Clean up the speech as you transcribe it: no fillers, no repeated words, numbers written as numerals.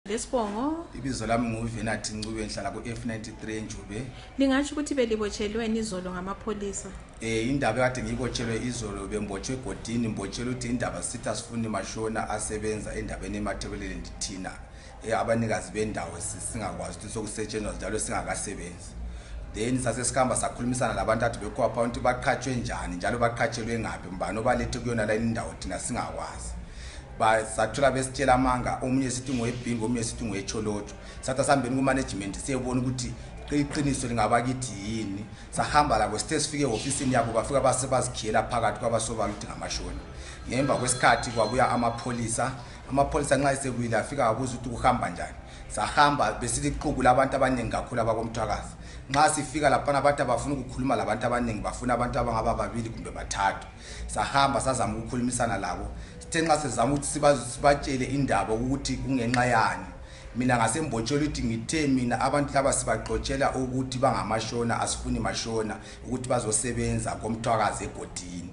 Lesibongo ibizo lami nguVanet Ncube enhlala ku F93 eNjube. Lingatsho ukuthi belibotshelweni izolo ngamapholisa. Indaba kade ngibotshelwe izolo bembotshwe egodini mbotshelwe ukuthi indaba sithi asifuni mashona asebenza endabeni eMaNdebeleni thina abanikazi bendawo singakwazi ukuthi sokusetshenzwa njalo singakasebenzi. Then sase sikhamba sakhulumisana labantu athi bekhopha ukuthi baqhatshwe njani njalo baqhatshelwe ngaphi mbani obalethe kuyona la indawo thina singakwazi. Sathola besitshela amanga omunye sithi ngoyebhingo omunye sithi ngoyecholotsho sathi asambeni ku management siyebona ukuthi iqiniso lingabakithi yini sahamba la kwesithe sifike eofisini yabo bafika basebazikhiyela phakathi kwabasoba ukuthi ngamashoni ngemva kwesikhathi kwabuya amapholisa nxa esekuyila afika abuza ukuthi kuhamba njani sahamba besithi iqhubu labantu abaningi kakhulu abakoMthwakazi nxa sifika lapha abantu abafuna ukukhuluma labantu abaningi bafuna abantu abangaba babili kumbe bathathu sahamba sazama ukukhulumisana labo sithenxa sezama ukuthi sibatshele indaba ukuthi kungenxa yani mina ngasembotshela ukuthi ngithe mina abantu laba sibaxoxela ukuthi bangamashona asifuni mashona ukuthi bazosebenza koMthwakazi egodini